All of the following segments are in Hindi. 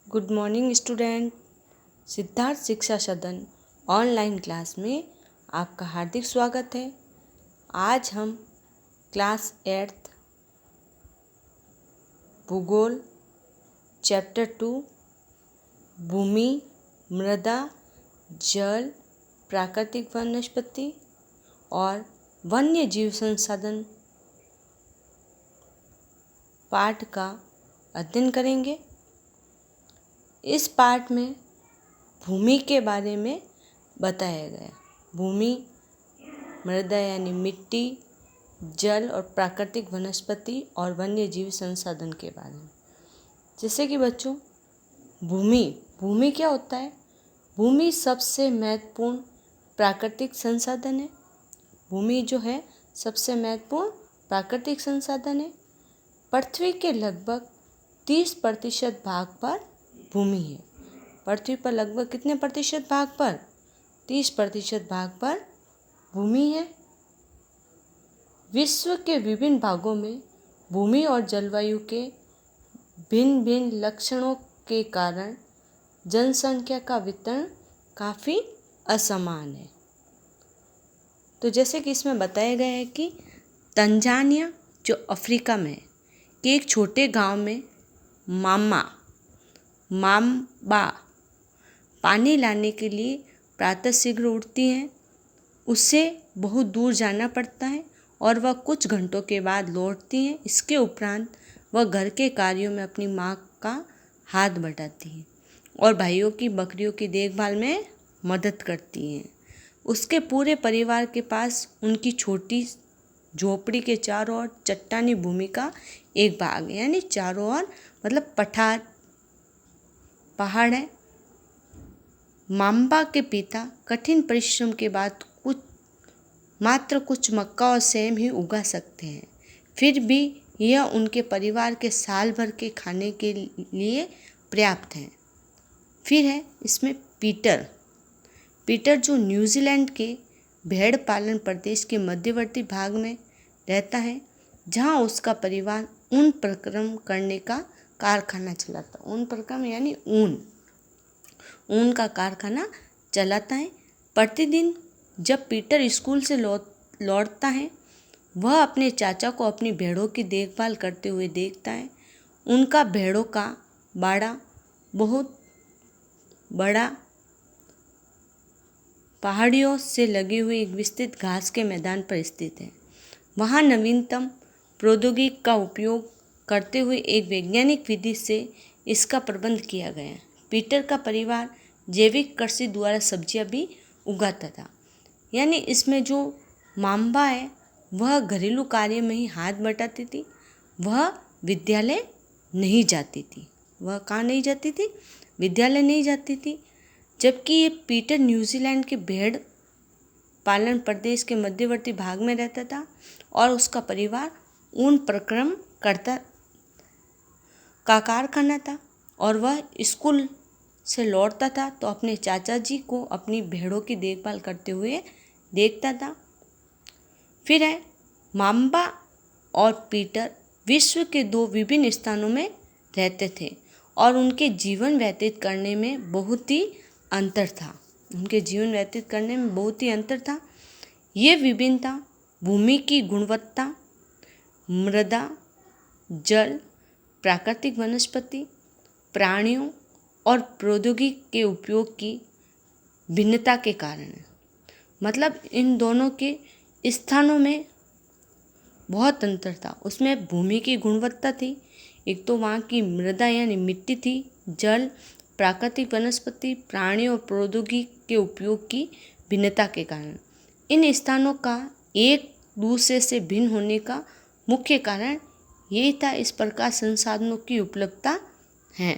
Good morning student. सिद्धार्थ शिक्षा सदन ऑनलाइन क्लास में आपका हार्दिक स्वागत है। आज हम क्लास 8 भूगोल चैप्टर 2 भूमि, मृदा, जल, प्राकृतिक वनस्पति और वन्य जीव संसाधन पाठ का अध्ययन करेंगे। इस पाठ में भूमि के बारे में बताया गया। भूमि, मृदा यानी मिट्टी, जल और प्राकृतिक वनस्पति और वन्य जीव संसाधन के बारे में। जैसे कि बच्चों, भूमि क्या होता है? भूमि सबसे महत्वपूर्ण प्राकृतिक संसाधन है। भूमि जो है सबसे महत्वपूर्ण प्राकृतिक संसाधन है। पृथ्वी के लगभग 30% भाग पर भूमि है। पृथ्वी पर लगभग कितने प्रतिशत भाग पर? 30% भाग पर भूमि है। विश्व के विभिन्न भागों में भूमि और जलवायु के भिन्न भिन्न लक्षणों के कारण जनसंख्या का वितरण काफ़ी असमान है। तो जैसे कि इसमें बताया गया है कि तंजानिया जो अफ्रीका में है के एक छोटे गांव में माम्बा पानी लाने के लिए प्रातः शीघ्र उठती हैं। उसे बहुत दूर जाना पड़ता है और वह कुछ घंटों के बाद लौटती हैं। इसके उपरांत वह घर के कार्यों में अपनी माँ का हाथ बटाती हैं और भाइयों की बकरियों की देखभाल में मदद करती हैं। उसके पूरे परिवार के पास उनकी छोटी झोपड़ी के चारों ओर चट्टानी भूमि का एक भाग है, यानी चारों ओर मतलब पहाड़ है। माम्बा के पिता कठिन परिश्रम के बाद मात्र कुछ मक्का और सेम ही उगा सकते हैं। फिर भी यह उनके परिवार के साल भर के खाने के लिए पर्याप्त है। फिर है इसमें पीटर जो न्यूजीलैंड के भेड़ पालन प्रदेश के मध्यवर्ती भाग में रहता है, जहां उसका परिवार ऊन प्रक्रम करने का कारखाना चलाता है। ऊन प्रक्रम यानी ऊन का कारखाना चलाता है। प्रतिदिन जब पीटर स्कूल से लौटता है, वह अपने चाचा को अपनी भेड़ों की देखभाल करते हुए देखता है। उनका भेड़ों का बाड़ा बहुत बड़ा पहाड़ियों से लगे हुए एक विस्तृत घास के मैदान पर स्थित है। वहाँ नवीनतम प्रौद्योगिकी का उपयोग करते हुए एक वैज्ञानिक विधि से इसका प्रबंध किया गया है। पीटर का परिवार जैविक कृषि द्वारा सब्जियां भी उगाता था। यानी इसमें जो माम्बा है वह घरेलू कार्य में ही हाथ बटाती थी। वह विद्यालय नहीं जाती थी। वह कहाँ नहीं जाती थी? विद्यालय नहीं जाती थी। जबकि ये पीटर न्यूजीलैंड के भेड़ पालन प्रदेश के मध्यवर्ती भाग में रहता था और उसका परिवार ऊन प्रक्रम करता का कारखाना था और वह स्कूल से लौटता था तो अपने चाचा जी को अपनी भेड़ों की देखभाल करते हुए देखता था। फिर है माम्बा और पीटर विश्व के दो विभिन्न स्थानों में रहते थे और उनके जीवन व्यतीत करने में बहुत ही अंतर था। ये विभिन्नता भूमि की गुणवत्ता, मृदा, जल, प्राकृतिक वनस्पति, प्राणियों और प्रौद्योगिकी के उपयोग की भिन्नता के कारण है। मतलब इन दोनों के स्थानों में बहुत अंतर था। उसमें भूमि की गुणवत्ता थी, एक तो वहाँ की मृदा यानी मिट्टी थी, जल, प्राकृतिक वनस्पति, प्राणियों और प्रौद्योगिकी के उपयोग की भिन्नता के कारण। इन स्थानों का एक दूसरे से भिन्न होने का मुख्य कारण यही था, इस प्रकार संसाधनों की उपलब्धता है।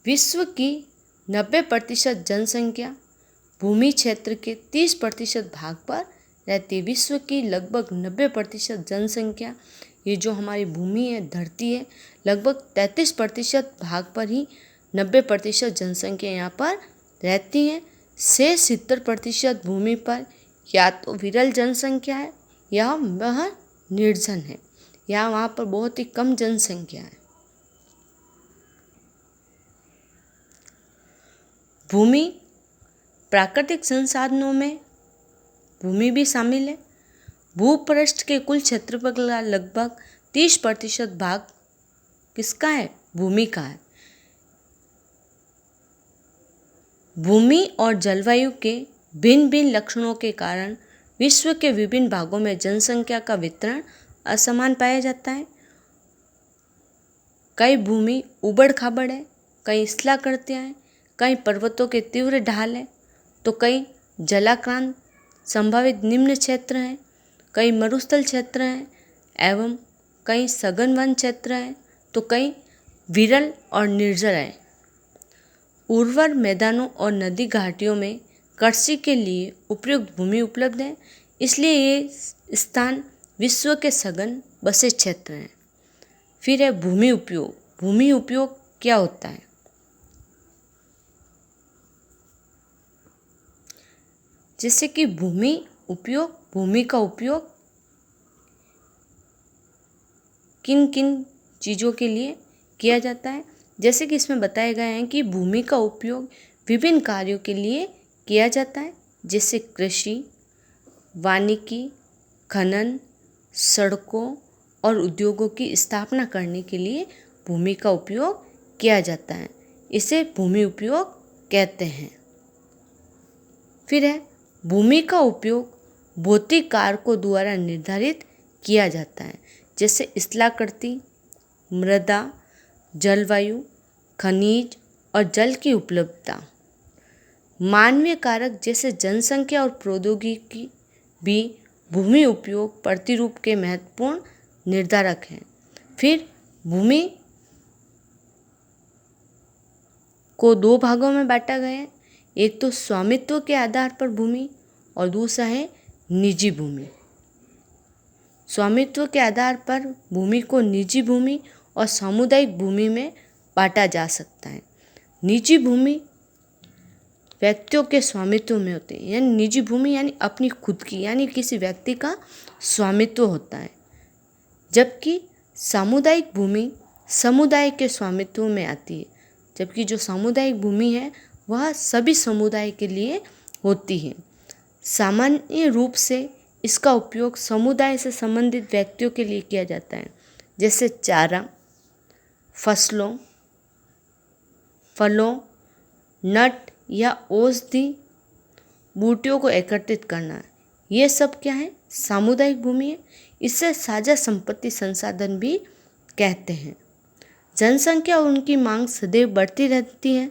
विश्व की 90% जनसंख्या भूमि क्षेत्र के 30% भाग पर रहती है। विश्व की लगभग 90% जनसंख्या, ये जो हमारी भूमि है, धरती है, लगभग 33% भाग पर ही 90% जनसंख्या यहाँ पर रहती है। से 70% भूमि पर या तो विरल जनसंख्या है या वह निर्जन है, या वहाँ पर बहुत ही कम जनसंख्या है। भूमि प्राकृतिक संसाधनों में भूमि भी शामिल है। भूपृष्ठ के कुल क्षेत्रफल का लगभग 30% भाग किसका है? भूमि का है। भूमि और जलवायु के भिन्न भिन्न लक्षणों के कारण विश्व के विभिन्न भागों में जनसंख्या का वितरण असमान पाया जाता है। कई भूमि उबड़ खाबड़ है, कई स्थलाकृतियाँ हैं, कई पर्वतों के तीव्र ढाल है, तो कई जलाक्रांत संभावित निम्न क्षेत्र हैं, कई मरुस्थल क्षेत्र हैं एवं कई सघन वन क्षेत्र हैं, तो कई विरल और निर्जल हैं। उर्वर मैदानों और नदी घाटियों में कृषि के लिए उपयुक्त भूमि उपलब्ध है, इसलिए ये स्थान विश्व के सघन बसे क्षेत्र हैं। फिर है भूमि उपयोग। भूमि उपयोग क्या होता है? जैसे कि भूमि उपयोग, भूमि का उपयोग किन किन चीज़ों के लिए किया जाता है, जैसे कि इसमें बताया गया है कि भूमि का उपयोग विभिन्न कार्यों के लिए किया जाता है, जैसे कृषि, वानिकी, खनन, सड़कों और उद्योगों की स्थापना करने के लिए भूमि का उपयोग किया जाता है। इसे भूमि उपयोग कहते हैं। फिर है भूमि का उपयोग भौतिक कारकों द्वारा निर्धारित किया जाता है, जैसे स्थलाकृति, मृदा, जलवायु, खनिज और जल की उपलब्धता। मानवीय कारक जैसे जनसंख्या और प्रौद्योगिकी भी भूमि उपयोग प्रतिरूप के महत्वपूर्ण निर्धारक हैं। फिर भूमि को दो भागों में बांटा गया है, एक तो स्वामित्व के आधार पर भूमि और दूसरा है निजी भूमि। स्वामित्व के आधार पर भूमि को निजी भूमि और सामुदायिक भूमि में बांटा जा सकता है। निजी भूमि व्यक्तियों के स्वामित्व में होते हैं, यानी निजी भूमि यानी अपनी खुद की, यानी किसी व्यक्ति का स्वामित्व होता है, जबकि सामुदायिक भूमि समुदाय के स्वामित्व में आती है। जबकि जो सामुदायिक भूमि है वह सभी समुदाय के लिए होती है। सामान्य रूप से इसका उपयोग समुदाय से संबंधित व्यक्तियों के लिए किया जाता है, जैसे चारा, फसलों, फलों, नट या औषधि बूटियों को एकत्रित करना। ये सब क्या है? सामुदायिक भूमि है। इसे साझा संपत्ति संसाधन भी कहते हैं। जनसंख्या और उनकी मांग सदैव बढ़ती रहती है,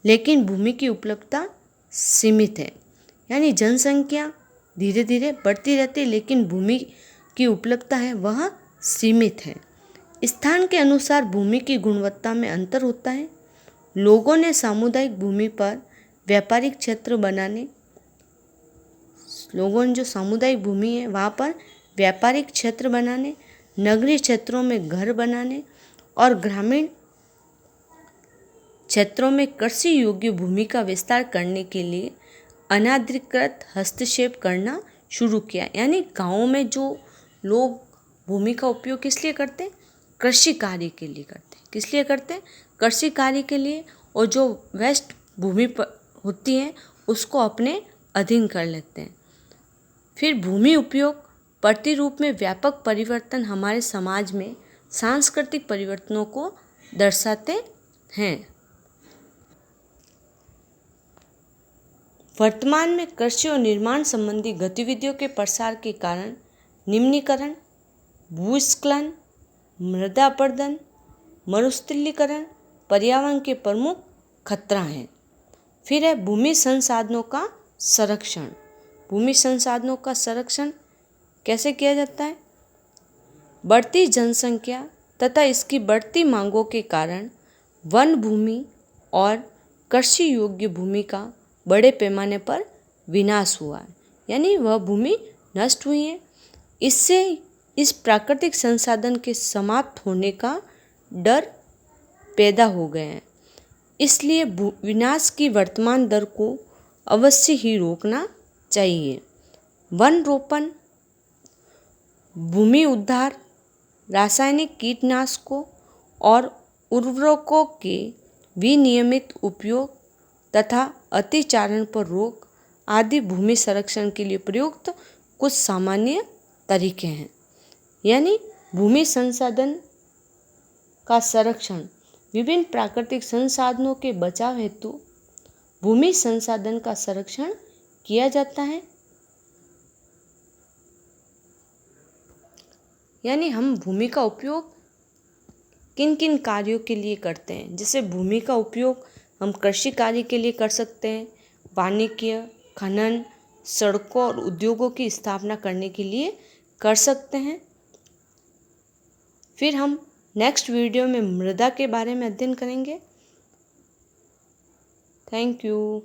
लेकिन भूमि की उपलब्धता सीमित है। यानी जनसंख्या धीरे धीरे बढ़ती रहती है, लेकिन भूमि की उपलब्धता है वह सीमित है। स्थान के अनुसार भूमि की गुणवत्ता में अंतर होता है। लोगों ने सामुदायिक भूमि पर व्यापारिक क्षेत्र बनाने, लोगों ने जो सामुदायिक भूमि है वहाँ पर व्यापारिक क्षेत्र बनाने, नगरीय क्षेत्रों में घर बनाने और ग्रामीण क्षेत्रों में कृषि योग्य भूमि का विस्तार करने के लिए अनाधिकृत हस्तक्षेप करना शुरू किया। यानी गाँवों में जो लोग भूमि का उपयोग किस लिए करते हैं? कृषि कार्य के लिए करते हैं। किस लिए करते हैं? कृषि कार्य के लिए। और जो वेस्ट भूमि होती है उसको अपने अधीन कर लेते हैं। फिर भूमि उपयोग प्रतिरूप में व्यापक परिवर्तन हमारे समाज में सांस्कृतिक परिवर्तनों को दर्शाते हैं। वर्तमान में कृषि और निर्माण संबंधी गतिविधियों के प्रसार के कारण निम्नीकरण, भूस्खलन, मृदा अपरदन, मरुस्थलीकरण पर्यावरण के प्रमुख खतरा हैं। फिर है भूमि संसाधनों का संरक्षण। भूमि संसाधनों का संरक्षण कैसे किया जाता है? बढ़ती जनसंख्या तथा इसकी बढ़ती मांगों के कारण वन भूमि और कृषि योग्य भूमि का बड़े पैमाने पर विनाश हुआ है, यानी वह भूमि नष्ट हुई है। इससे इस प्राकृतिक संसाधन के समाप्त होने का डर पैदा हो गया है। इसलिए विनाश की वर्तमान दर को अवश्य ही रोकना चाहिए। वन रोपण, भूमि उद्धार, रासायनिक कीटनाशकों और उर्वरकों के विनियमित उपयोग तथा अतिचारण पर रोक आदि भूमि संरक्षण के लिए प्रयुक्त कुछ सामान्य तरीके हैं। यानी भूमि संसाधन का संरक्षण विभिन्न प्राकृतिक संसाधनों के बचाव हेतु भूमि संसाधन का संरक्षण किया जाता है। यानी हम भूमि का उपयोग किन किन कार्यों के लिए करते हैं। जैसे भूमि का उपयोग हम कृषि कार्य के लिए कर सकते हैं, वानिकी, खनन, सड़कों और उद्योगों की स्थापना करने के लिए कर सकते हैं। फिर हम नेक्स्ट वीडियो में मृदा के बारे में अध्ययन करेंगे। Thank you.